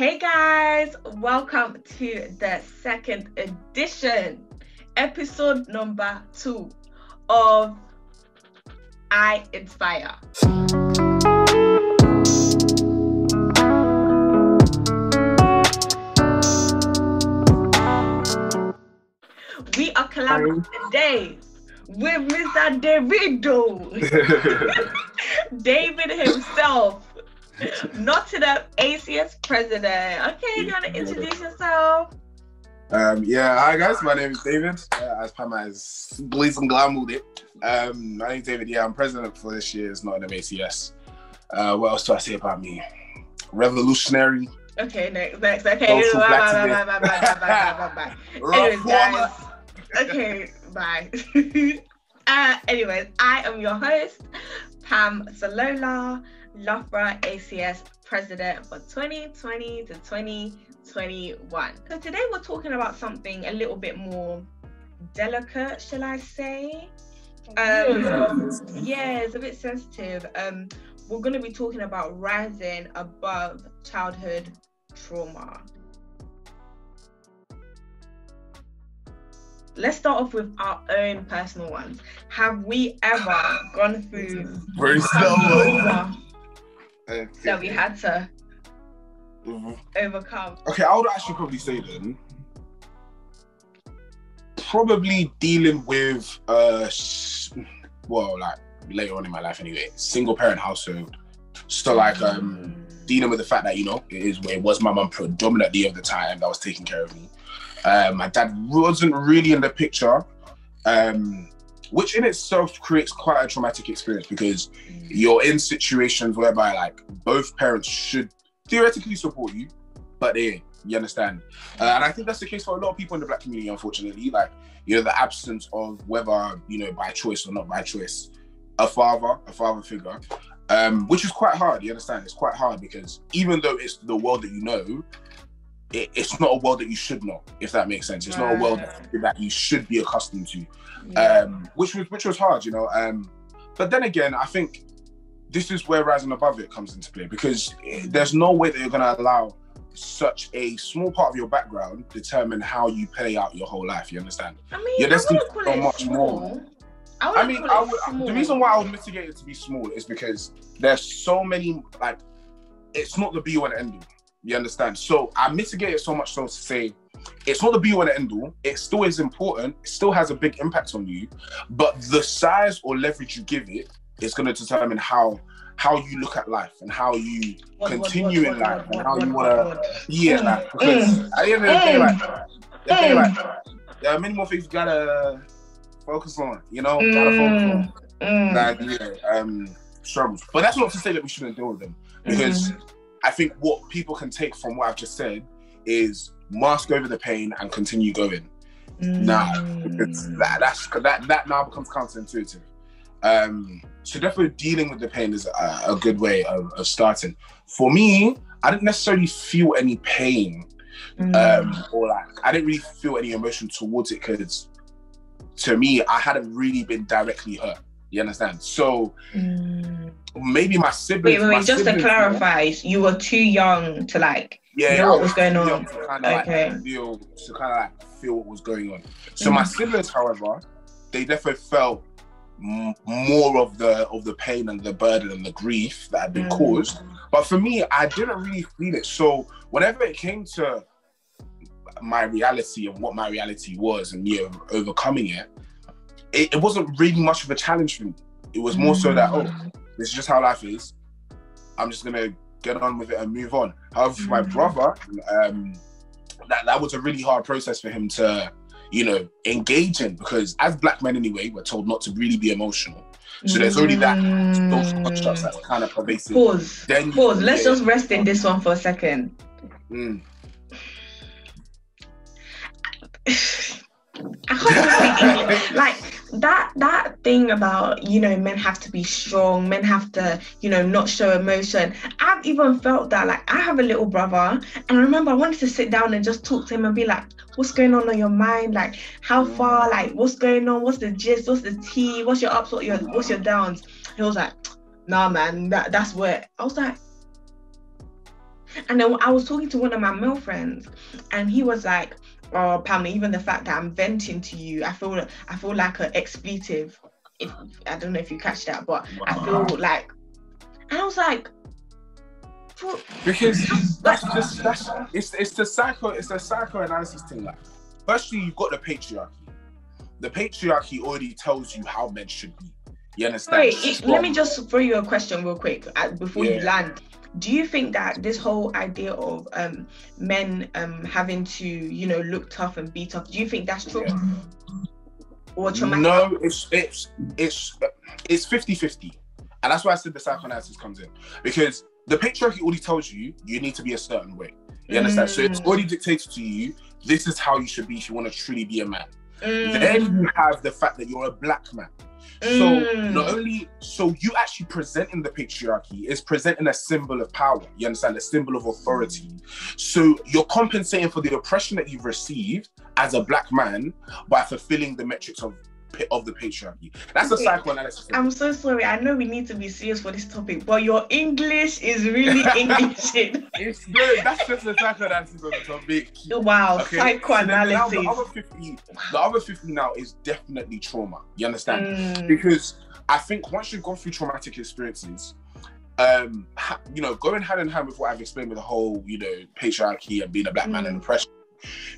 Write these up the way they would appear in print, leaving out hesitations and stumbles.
Hey guys, welcome to the second edition, episode number 2 of I Inspire. We are collaborating today with Mr. Davido, David himself. Nottingham ACS president. Okay, you want to introduce yourself? Hi guys, my name is David. As Pam has glitz and glam with it. My name is David. I'm president for this year's Nottingham ACS. What else do I say about me? Revolutionary. Okay, next. Okay, bye. Anyways, guys. Okay, bye. Anyways, I am your host, Pam Salola, Loughborough ACS president for 2020 to 2021. So today we're talking about something a little bit more delicate, shall I say? It's a bit sensitive. We're going to be talking about rising above childhood trauma. Let's start off with our own personal ones. Have we ever gone through trauma that we had to overcome? Okay, I would actually probably say then, probably dealing with, later on in my life anyway, single parent household. So dealing with the fact that, it was my mum predominantly of the time that was taking care of me. My dad wasn't really in the picture, which in itself creates quite a traumatic experience because you're in situations whereby both parents should theoretically support you, but they ain't, you understand? And I think that's the case for a lot of people in the Black community, unfortunately. The absence of whether, by choice or not by choice, a father figure, which is quite hard, you understand? It's quite hard because even though it's the world that you know, it's not a world that you should know, if that makes sense. It's not a world that you should be accustomed to, which was hard, But then again, I think this is where rising above it comes into play because there's no way that you're going to allow such a small part of your background determine how you play out your whole life. You understand? I mean, you're destined for so much more. The reason why I would mitigate it to be small is because there's so many, it's not the be-all and end-all. You understand? So I mitigate it so much so to say, it's not the be-all and end-all. It still is important. It still has a big impact on you. But the size or leverage you give it is going to determine how you look at life and how you continue in life and how you want to... Because at the end of the day, there are many more things you got to focus on, struggles. But that's not to say that we shouldn't deal with them because I think what people can take from what I've just said is mask over the pain and continue going. Now, that now becomes counterintuitive. So definitely dealing with the pain is a good way of starting. For me, I didn't necessarily feel any pain, I didn't really feel any emotion towards it because to me, I hadn't really been directly hurt. You understand? So maybe my siblings... Wait, just to clarify, you were too young to know what was going on. To feel what was going on. So my siblings, however, they definitely felt more of the pain and the burden and the grief that had been caused. But for me, I didn't really feel it. So whenever it came to my reality and what my reality was and overcoming it wasn't really much of a challenge for me. It was more so that, this is just how life is. I'm just gonna get on with it and move on. However, for my brother, that was a really hard process for him to, engage in because as Black men anyway, we're told not to really be emotional. So there's already those constructs that's kind of pervasive. Pause. Let's just rest in this one for a second. I can't speak that thing about men have to be strong, men have to not show emotion. I've even felt that I have a little brother and I remember I wanted to sit down and just talk to him and be like, what's going on your mind, how far, what's going on, what's the gist, what's the tea, what's your ups, what's your downs. He was like, nah man, that's where I was like, And then I was talking to one of my male friends, and he was like, "Oh, Pam, even the fact that I'm venting to you, I feel like an expletive. If I don't know if you catch that, but I feel like," and I was like, because it's the psychoanalysis thing. Like, firstly, you've got the patriarchy. The patriarchy already tells you how men should be. You understand? Let me just throw you a question real quick before you land. Do you think that this whole idea of men having to, you know, look tough and be tough, do you think that's true? Or traumatic? No, it's 50-50. And that's why I said the psychoanalysis comes in. Because the patriarchy already tells you need to be a certain way. You understand? So it's already dictated to you, this is how you should be if you want to truly be a man. Then you have the fact that you're a black man. So you actually presenting the patriarchy is presenting a symbol of power. You understand? A symbol of authority. So you're compensating for the oppression that you've received as a black man by fulfilling the metrics of the patriarchy. That's the psychoanalysis. I'm so sorry. I know we need to be serious for this topic, but your English is really English. That's just the psychoanalysis of the topic. Wow, okay. Psychoanalysis. So the other 50 now is definitely trauma. You understand? Because I think once you've gone through traumatic experiences, you know, going hand in hand with what I've explained with the whole, you know, patriarchy and being a black man and oppression,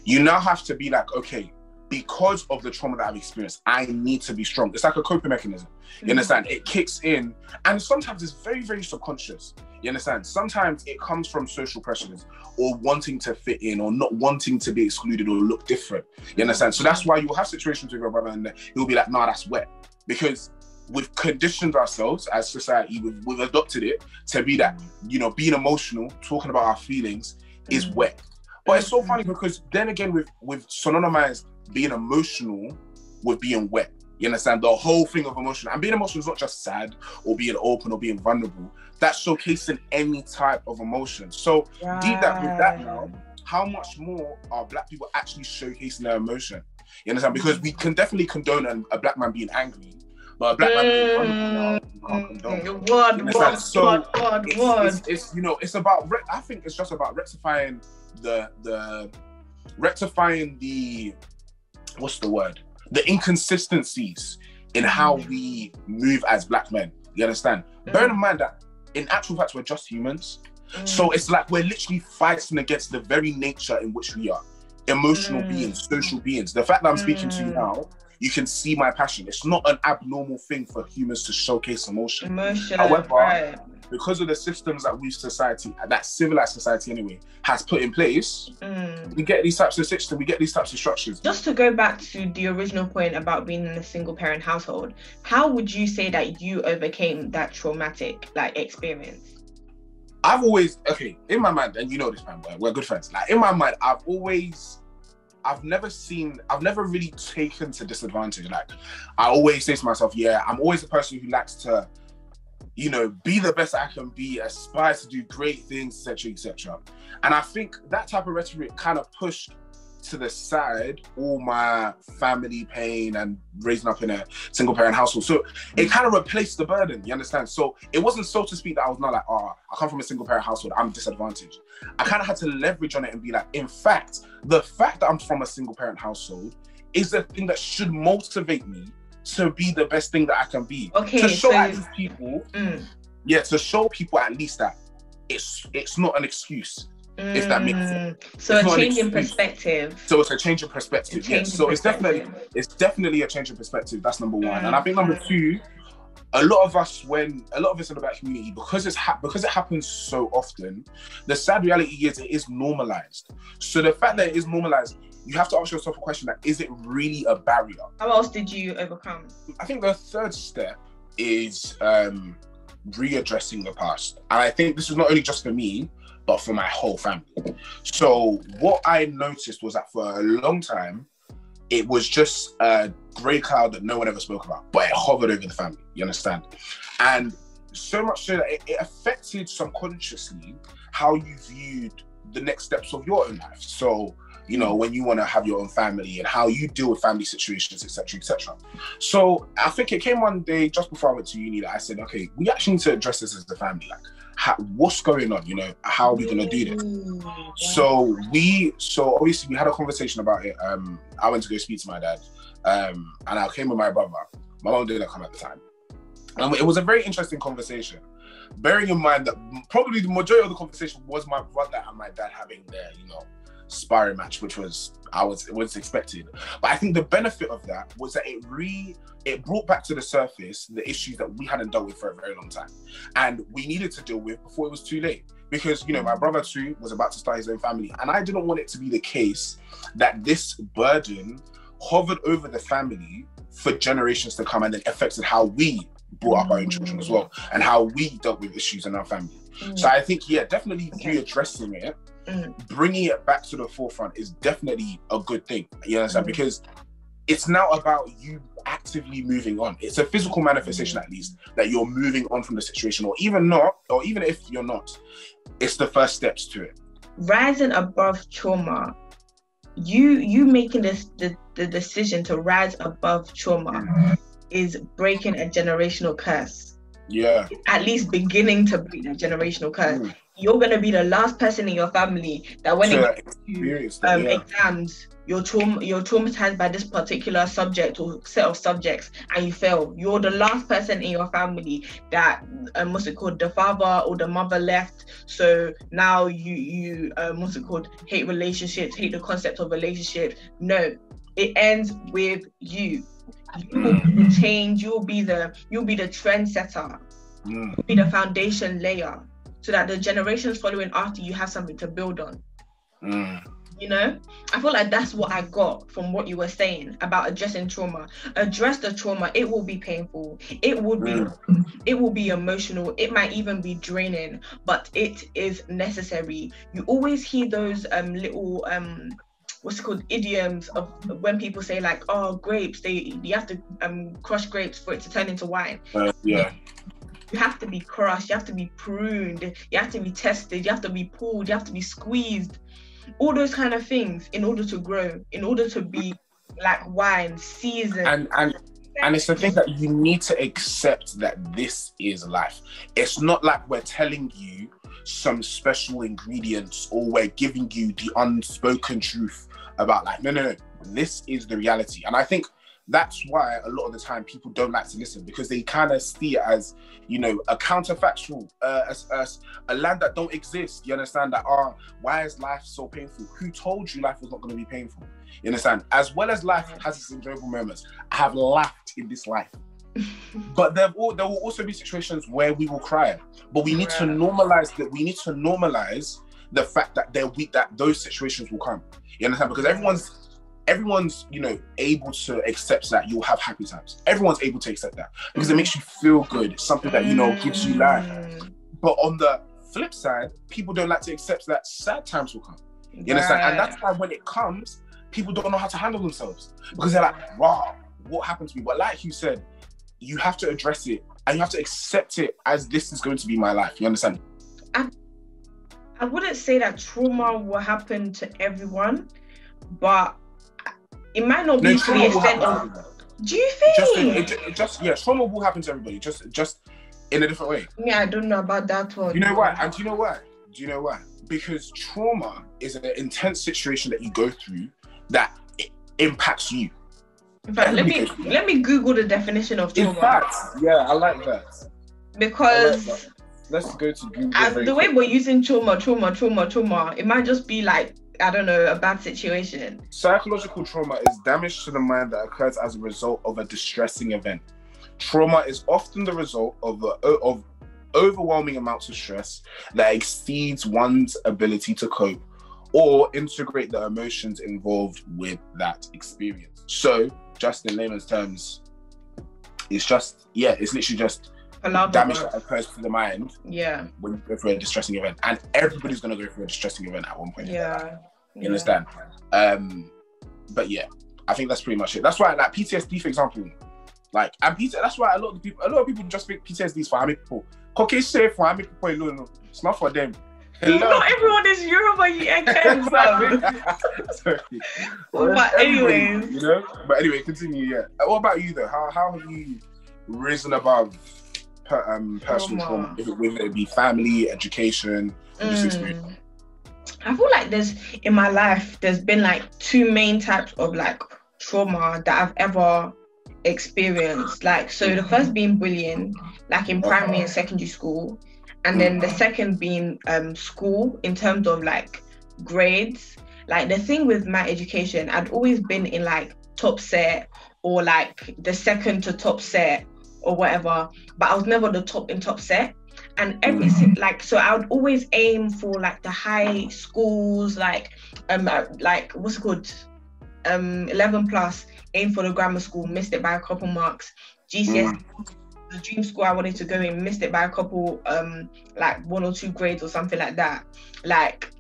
you now have to be like, okay, because of the trauma that I've experienced, I need to be strong. It's like a coping mechanism. You understand? It kicks in, and sometimes it's very, very subconscious. You understand? Sometimes it comes from social pressures or wanting to fit in or not wanting to be excluded or look different. You understand? So that's why you'll have situations with your brother and he'll be like, "Nah, that's wet," because we've conditioned ourselves as society. We've adopted it to be that, you know, being emotional, talking about our feelings is wet. But it's so funny because then again, we've synonymized being emotional with being wet. You understand? The whole thing of emotion. And being emotional is not just sad or being open or being vulnerable. That's showcasing any type of emotion. So deep that with that now, how much more are black people actually showcasing their emotion? You understand? Because we can definitely condone a black man being angry, but a black man being vulnerable, we can't condone. It's you know, it's about, I think it's just about rectifying the what's the word? The inconsistencies in how we move as black men. You understand? Bear in mind that in actual fact, we're just humans. So it's like we're literally fighting against the very nature in which we are. Emotional beings, social beings. The fact that I'm speaking to you now, you can see my passion. It's not an abnormal thing for humans to showcase emotion. However, because of the systems that that civilized society anyway, has put in place, we get these types of systems, we get these types of structures. Just to go back to the original point about being in a single parent household, how would you say that you overcame that traumatic experience? I've always, in my mind, and you know this, man, we're good friends. Like in my mind, I've never really taken to disadvantage. Like I always say to myself, I'm always a person who likes to, you know, be the best I can be, aspire to do great things, etc., etc. And I think that type of rhetoric kind of pushed to the side all my family pain and raising up in a single parent household. So it kind of replaced the burden, you understand? So it wasn't, so to speak, that I was not like, I come from a single parent household, I'm disadvantaged. I kind of had to leverage on it and be like, in fact, the fact that I'm from a single parent household is the thing that should motivate me to be the best thing that I can be. To show people, to show people at least that it's not an excuse. If that makes sense. So a change in perspective. So it's a change in perspective. Yes. So it's definitely a change in perspective. That's number one. And I think number two, a lot of us in the black community, because it happens so often, the sad reality is it is normalized. So the fact that it is normalized, you have to ask yourself a question: that is it really a barrier? How else did you overcome? I think the third step is readdressing the past. And I think this is not only just for me, but for my whole family. So what I noticed was that for a long time, it was just a grey cloud that no one ever spoke about, but it hovered over the family, you understand? And so much so that it affected subconsciously how you viewed the next steps of your own life. So, you know, when you want to have your own family and how you deal with family situations, etc., etc. So I think it came one day just before I went to uni that I said, okay, we actually need to address this as a family. Like, what's going on? You know, how are we gonna do this? So obviously we had a conversation about it. I went to go speak to my dad, and I came with my brother. My mom didn't come at the time. It was a very interesting conversation. Bearing in mind that probably the majority of the conversation was my brother and my dad having their, you know, sparring match, which was expected. But I think the benefit of that was that it brought back to the surface the issues that we hadn't dealt with for a very long time, and we needed to deal with before it was too late. Because, you know, my brother too was about to start his own family, and I didn't want it to be the case that this burden hovered over the family for generations to come, and then affected how we brought up our own children as well, and how we dealt with issues in our family. So I think, yeah, definitely readdressing it, bringing it back to the forefront is definitely a good thing. You understand? Because it's now about you actively moving on. It's a physical manifestation, at least, that you're moving on from the situation, or even not, or even if you're not, it's the first steps to it. Rising above trauma, you making the decision to rise above trauma is breaking a generational curse. Yeah. At least beginning to break that generational curse. You're going to be the last person in your family that when it comes to exams, you're traumatized by this particular subject or set of subjects and you fail. You're the last person in your family that the father or the mother left. So now you hate relationships, hate the concept of relationships. No, it ends with you. You will be the change. You'll be the trendsetter. You'll be the foundation layer, so that the generations following after you have something to build on. You know, I feel like that's what I got from what you were saying about addressing trauma. Address the trauma. It will be painful. It will be emotional. It might even be draining, but it is necessary. You always hear those little idioms of when people say like, oh, grapes, you have to crush grapes for it to turn into wine. You have to be crushed, you have to be pruned, you have to be tested, you have to be pulled, you have to be squeezed, all those kind of things in order to grow, in order to be like wine, seasoned. And it's the thing that you need to accept that this is life. It's not like we're telling you some special ingredients or we're giving you the unspoken truth about life. No. This is the reality. And I think that's why a lot of the time people don't like to listen, because they kind of see it as, you know, a counterfactual, as a land that don't exist. You understand? That, why is life so painful? Who told you life was not going to be painful? You understand? As well as life has its enjoyable moments, I have laughed in this life. But there will also be situations where we will cry. But we need to normalize that. We need to normalize the fact that that those situations will come. You understand? Because everyone's, you know, able to accept that you'll have happy times. Everyone's able to accept that because it makes you feel good. It's something that, you know, gives you life. But on the flip side, people don't like to accept that sad times will come. You understand? And that's why when it comes, people don't know how to handle themselves, because they're like, wow, what happened to me? But like you said, you have to address it and you have to accept it as this is going to be my life. You understand? I wouldn't say that trauma will happen to everyone, but it might not be to the extent of. Do you think? Trauma will happen to everybody, just in a different way. Yeah, I don't know about that one. You know why? And do you know why? Because trauma is an intense situation that you go through that it impacts you. In fact, let me Google the definition of trauma. In fact, yeah, I like that. Because let's go to Google. The way we're using trauma, it might just be like, I don't know, a bad situation. Psychological trauma is damage to the mind that occurs as a result of a distressing event. Trauma is often the result of overwhelming amounts of stress that exceeds one's ability to cope or integrate the emotions involved with that experience. So, just in layman's terms, it's literally just damage that occurs to the mind when you go through a distressing event. And everybody's going to go through a distressing event at one point. You understand? But yeah, I think that's pretty much it. That's why, like, PTSD, for example, like, and that's why a lot of people just think PTSD is for how many people. It's not for them. Hello. Not everyone is Yoruba, you again, Sorry. But anyways, you know. But anyway, continue. Yeah. What about you though? How have you risen above personal trauma, whether it be family, education, or just experience? I feel like in my life, there's been like two main types of like trauma that I've ever experienced. Like, so the first being bullying, like in primary and secondary school, and then the second being school in terms of like grades. Like the thing with my education, I'd always been in like top set or like the second to top set or whatever, but I was never the top in top set. And so I would always aim for like the high schools, like what's it called, 11 plus, aim for the grammar school, missed it by a couple marks. GCSE, the dream school I wanted to go in, missed it by a couple, like 1 or 2 grades or something like that. Like,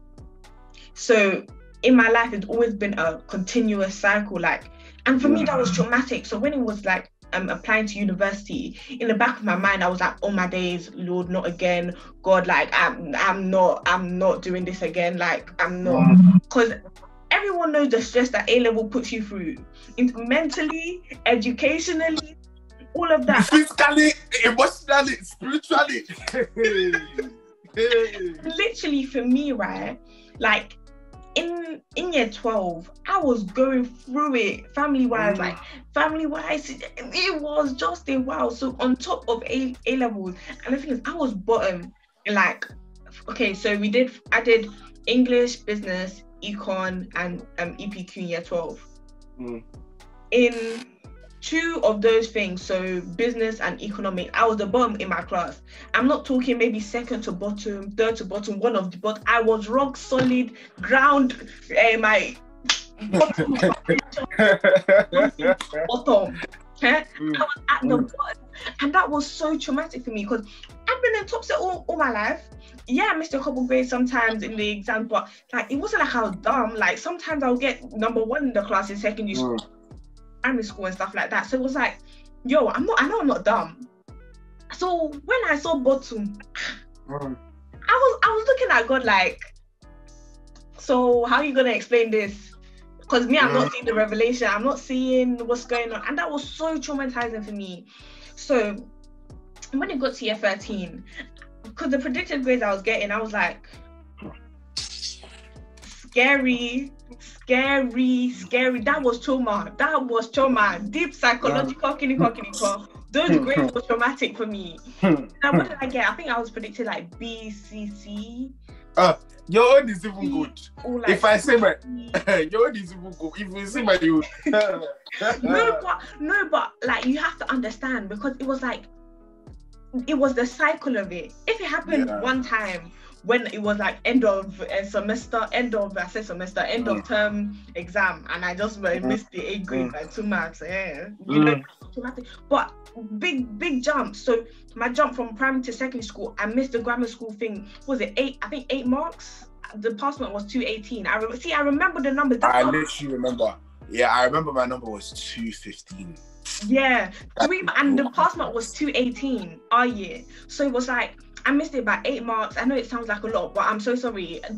so in my life, it's always been a continuous cycle, like, and for me that was traumatic. So when it was like applying to university, in the back of my mind I was like, oh my days, Lord, not again, God, like I'm not doing this again, like I'm not, because everyone knows the stress that A-level puts you through, mentally, educationally, all of that, physically, emotionally, spiritually. Literally for me, right, like in year 12, I was going through it family-wise, it was just a wow. So on top of A levels, and the thing is, I was bottom in like, okay, so I did English, business, econ, and EPQ in year 12. In 2 of those things, so business and economic, I was the bottom in my class. I'm not talking maybe second to bottom, third to bottom, one of the bottom. I was rock solid ground, my bottom. I was at the bottom, and that was so traumatic for me because I've been in top set all my life. Yeah, I missed a couple grades sometimes in the exam, but like it wasn't like I was dumb. Like sometimes I'll get number 1 in the class in secondary school, primary school and stuff like that. So it was like, yo, I know I'm not dumb. So when I saw bottom, I was looking at God like, so how are you gonna explain this? Because me, I'm not seeing the revelation, I'm not seeing what's going on, and that was so traumatizing for me. So when it got to year 13, because the predicted grades I was getting, I was like, scary. That was trauma. Deep psychological, clinical. Those grades were traumatic for me. Now, what did I get? I think I was predicted like B, C, C. Your own is even good. Like, if I say my, your own is even good. If you say my, you. No, but like you have to understand, because it was like, it was the cycle of it. If it happened one time, when it was like end of term exam, and I just missed the 8 grade by 2 marks, traumatic. But big jump. So my jump from primary to secondary school, I missed the grammar school thing. Was it 8 marks? The pass mark was 218. I remember the numbers. I literally remember. Yeah, I remember my number was 215. Yeah, and the pass mark was 218 our year. So it was like, I missed it by 8 marks. I know it sounds like a lot, but I'm so sorry. I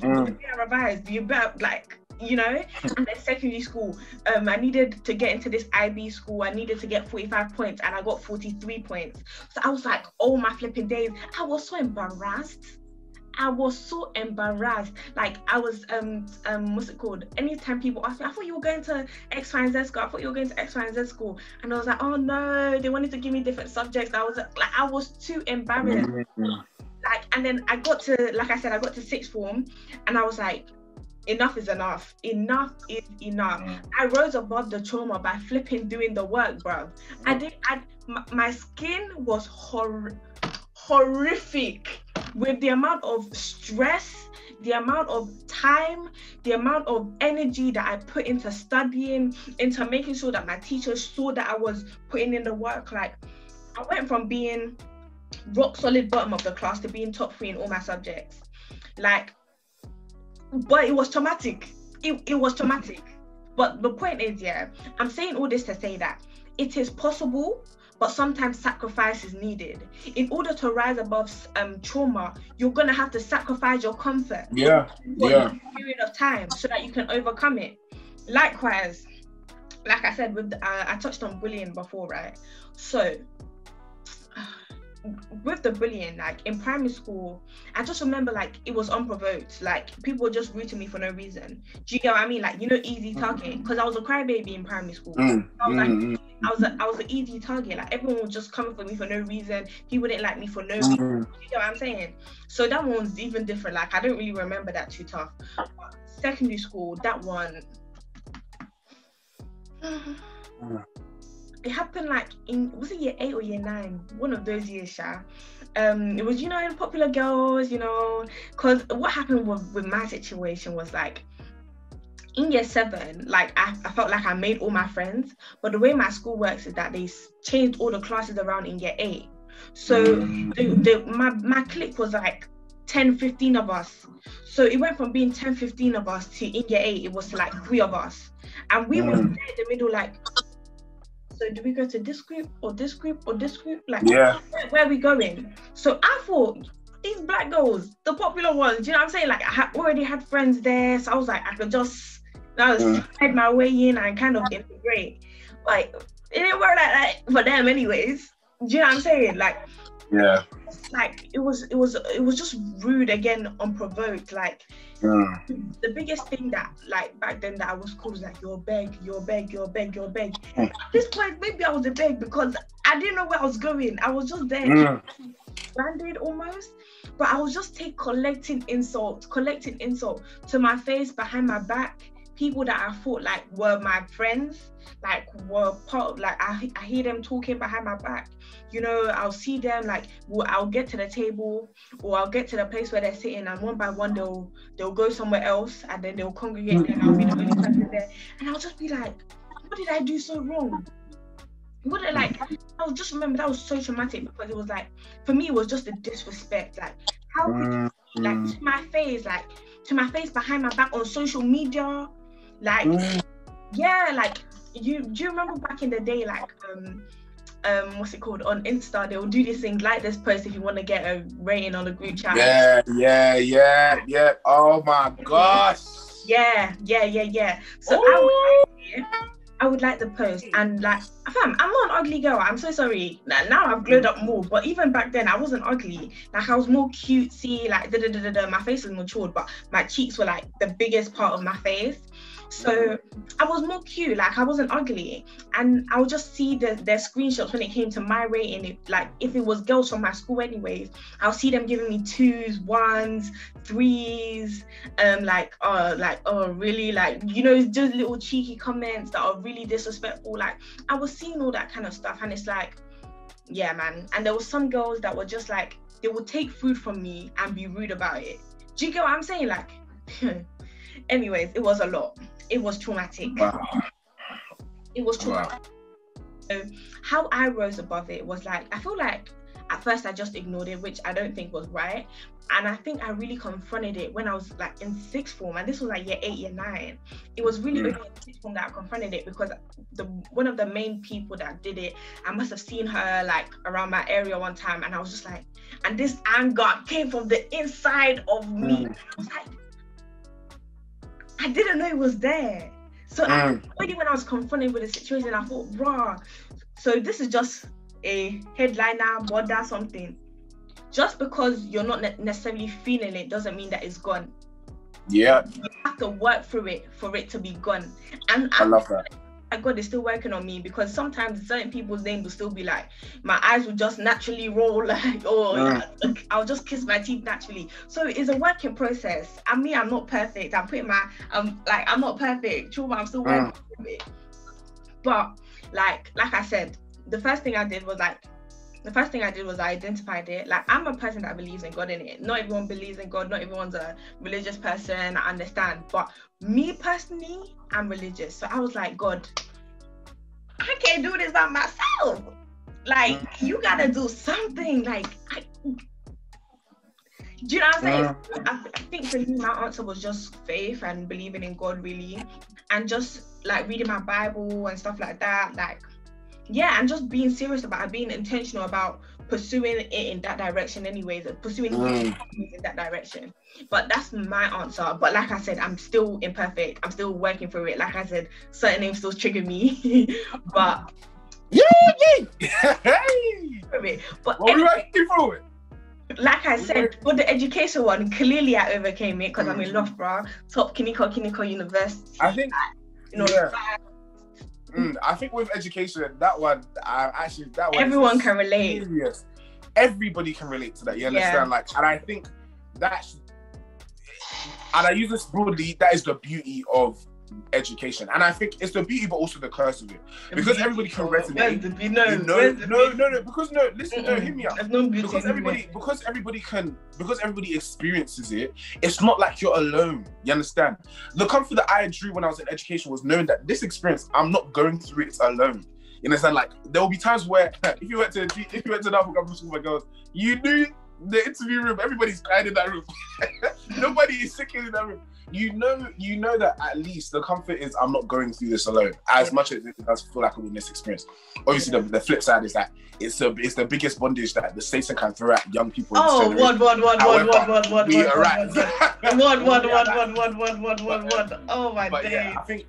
revised. You better, like, you know. And then secondary school, I needed to get into this IB school. I needed to get 45 points, and I got 43 points. So I was like, oh my flipping days. I was so embarrassed. Like I was, what's it called? Anytime people ask me, I thought you were going to X, Y, and Z school. And I was like, oh no, they wanted to give me different subjects. I was too embarrassed. Like, and then I got to, like I said, I got to 6th form, and I was like, enough is enough. Enough is enough. I rose above the trauma by flipping doing the work, bruv. My skin was horrific with the amount of stress, the amount of time, the amount of energy that I put into studying, into making sure that my teachers saw that I was putting in the work. Like, I went from being rock solid bottom of the class to being top 3 in all my subjects. Like, but it was traumatic. It was traumatic. But the point is, I'm saying all this to say that it is possible, but sometimes sacrifice is needed. In order to rise above trauma, you're gonna have to sacrifice your comfort for a period of time so that you can overcome it. Likewise, like I said, with I touched on bullying before, right? So with the bullying, like in primary school, I just remember like it was unprovoked. Like people were just rude to me for no reason. Do you get what I mean? Like, you know, easy target. Because I was a crybaby in primary school. I was like, I was an easy target. Like everyone was just coming for me for no reason. People didn't like me for no reason. Do you get what I'm saying? So that one's even different. Like I don't really remember that too tough. But secondary school, that one. It happened like was it year 8 or year 9? One of those years, Sha. It was, you know, in Popular Girls, you know, because what happened with my situation was like in year 7, like I felt like I made all my friends, but the way my school works is that they changed all the classes around in year 8. So my clique was like 10, 15 of us. So it went from being 10, 15 of us to in year 8, it was like 3 of us. And we were there in the middle, like, so do we go to this group or this group or this group? Like, where are we going? So I thought these black girls, the popular ones, you know what I'm saying? Like I already had friends there. So I was like, I could just slide my way in and kind of integrate. Like, it didn't work like that for them anyways. Do you know what I'm saying? Like, like it was just rude again, unprovoked. Like the biggest thing that like back then that I was called was like you're a beg. At this point, maybe I was a beg because I didn't know where I was going. I was just there, branded almost. But I was just collecting insult to my face, behind my back. People that I thought like were my friends, like were part of, like I hear them talking behind my back. You know, I'll see them like, I'll get to the table or I'll get to the place where they're sitting, and one by one they'll go somewhere else, and then they'll congregate and I'll be the only person there, and I'll just be like, what did I do so wrong? I just remember that was so traumatic because it was like, for me, it was just a disrespect. Like, how could you, like, to my face behind my back on social media, like, yeah, like, do you remember back in the day, like, what's it called, on Insta, they'll do this thing, like this post if you want to get a rating on the group chat. Yeah. Oh my gosh. Yeah. So I would like the post, and like, fam, I'm not an ugly girl. I'm so sorry. Now I've glowed up more, but even back then I wasn't ugly. Like I was more cutesy, like my face was matured, but my cheeks were like the biggest part of my face. So I was more cute, like I wasn't ugly. And I would just see their screenshots when it came to my rating. Like if it was girls from my school anyways, I'll see them giving me 2s, 1s, 3s, really, like, you know, just little cheeky comments that are really disrespectful. Like I was seeing all that kind of stuff, and it's like, yeah, man. And there were some girls that were just like, they would take food from me and be rude about it. Do you get what I'm saying? Like, anyways, it was a lot. It was traumatic. Wow. It was traumatic. So how I rose above it was like, I feel like at first I just ignored it, which I don't think was right. And I think I really confronted it when I was like in 6th form, and this was like year 8, year 9. It was really only in 6th form that I confronted it, because one of the main people that did it, I must have seen her like around my area one time, and I was just like, and this anger came from the inside of me. I was like, I didn't know it was there. So already when I was confronted with the situation, I thought, bruh, so this is just a headliner, border, something. Just because you're not necessarily feeling it doesn't mean that it's gone. Yeah. You have to work through it for it to be gone. And I love that. God is still working on me, because sometimes certain people's names will still be like, my eyes will just naturally roll, like, or I'll just kiss my teeth naturally. So it's a working process. I mean, I'm not perfect. I'm putting my, I'm not perfect. True, but I'm still working with it. But like I said, the first thing I did was I identified it. Like, I'm a person that believes in God in it. Not everyone believes in God. Not everyone's a religious person. I understand. But me personally, I'm religious. So I was like, God, I can't do this by myself. Like, you gotta do something. Like, do you know what I'm saying? I think for me, my answer was just faith and believing in God, really. And just like reading my Bible and stuff like that. Like, yeah, and just being serious about it, being intentional about pursuing it in that direction anyways, pursuing in that direction. But that's my answer. But like I said, I'm still imperfect. I'm still working through it. Like I said, certain names still trigger me. But Hey! But Well, we working through it. Like I said, for the education one, clearly I overcame it because I'm in Loughborough, top Kiniko University. I think, you know, I think with education, that one everyone can relate. Serious. Everybody can relate to that. You understand? Like, and I think that's, and I use this broadly. That is the beauty of education, and I think it's the beauty, but also the curse of it, because everybody can resonate. Hear me out. Because everybody experiences it. It's not like you're alone. You understand? The comfort that I drew when I was in education was knowing that this experience, I'm not going through it alone. You understand? Like, there will be times where if you went to Nottingham school, my girls, you knew the interview room, everybody's crying in that room. Nobody is sick in that room. You know that at least the comfort is I'm not going through this alone. As much as it does feel like a witness experience. Obviously, the flip side is that it's the biggest bondage that the Satan can throw at young people. Oh, what. Oh my days. Yeah, I think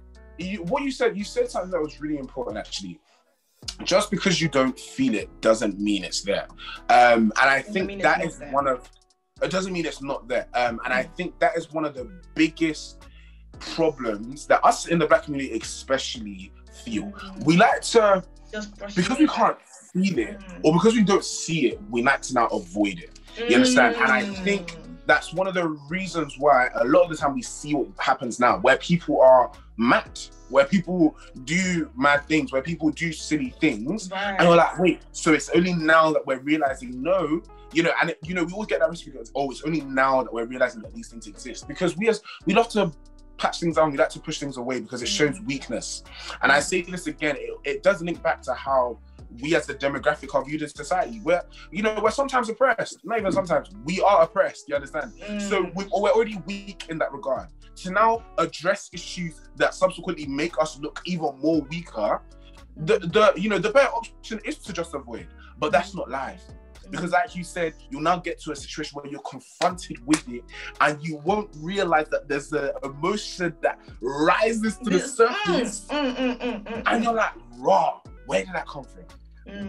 what you said something that was really important actually. Just because you don't feel it doesn't mean it's there. And I think that is one of, it doesn't mean it's not there. And I think that is one of the biggest problems that us in the Black community especially feel. We like to, because we can't feel it, or because we don't see it, we like to now avoid it. You understand? And I think that's one of the reasons why a lot of the time we see what happens now, where people are mad, where people do mad things, where people do silly things, and we're like, wait, so it's only now that we're realizing, no, we always get that risk because, it's only now that we're realizing that these things exist, because we love to patch things down, we like to push things away because it shows weakness. And I say this again, it does link back to how we as the demographic are viewed in society, where we're sometimes oppressed, not even sometimes, we are oppressed, you understand? So we're already weak in that regard. To now address issues that subsequently make us look even more weaker, the better option is to just avoid, but that's not life. Because like you said, you'll now get to a situation where you're confronted with it and you won't realize that there's an emotion that rises to the surface. And you're like, raw, where did that come from?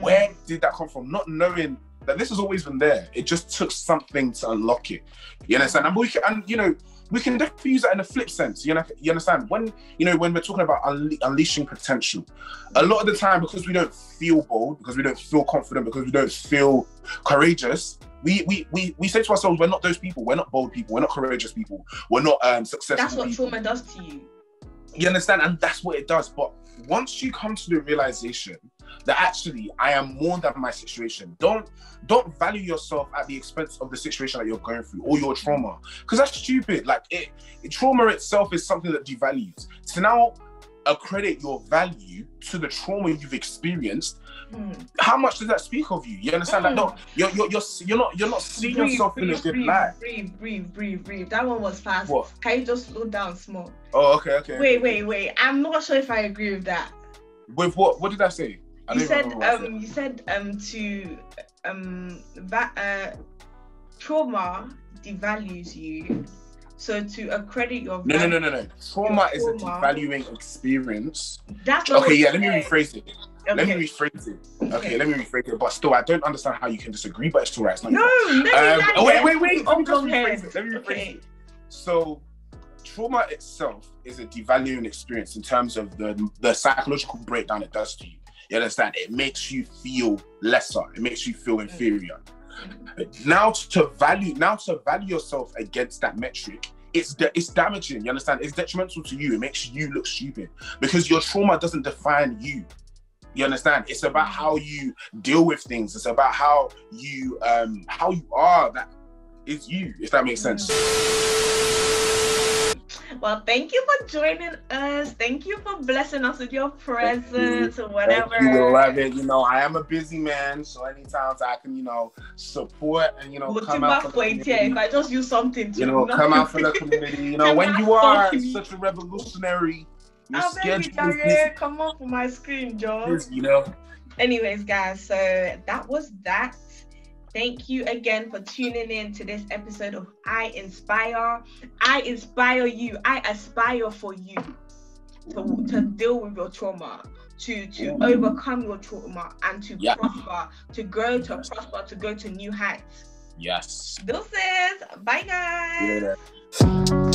Where did that come from? Not knowing that this has always been there. It just took something to unlock it. You understand? We can definitely use that in a flip sense. You understand? When we're talking about unleashing potential, a lot of the time, because we don't feel bold, because we don't feel confident, because we don't feel courageous, we say to ourselves, we're not those people. We're not bold people. We're not courageous people. We're not successful. That's what people. trauma does to you. You understand? And that's what it does. But once you come to the realization that actually I am more than my situation, don't value yourself at the expense of the situation that you're going through or your trauma, because that's stupid. Like trauma itself is something that devalues. To now accredit your value to the trauma you've experienced, how much does that speak of you? You understand? Like, no, you're not seeing yourself in a good light. Breathe. That one was fast. What? Can you just slow down small? Oh, okay. Wait. I'm not sure if I agree with that. With what? What did I say? You said trauma devalues you. So to accredit your value, no. Trauma is a devaluing experience. That's not okay. Yeah, let me rephrase it. Okay. Let me rephrase it. But still, I don't understand how you can disagree. But it's all right. It's not wait. Let me rephrase it. So, trauma itself is a devaluing experience in terms of the psychological breakdown it does to you. You understand? It makes you feel lesser. It makes you feel inferior. Now to value yourself against that metric, it's damaging. You understand? It's detrimental to you. It makes you look stupid because your trauma doesn't define you. You understand? It's about how you deal with things. It's about how you are. That is you. If that makes sense. Well, thank you for joining us. Thank you for blessing us with your presence or whatever. Thank you, love it. I am a busy man, so anytime I can, support and come out for the community. If I just use something to come out for the community. When you are such a revolutionary, come on for my screen, Joe. Anyways, guys, so that was that. Thank you again for tuning in to this episode of I Inspire. I inspire you. I aspire for you. to deal with your trauma, to overcome your trauma, and to prosper, to grow, to prosper, to go to new heights. Yes. Deuces. Bye, guys.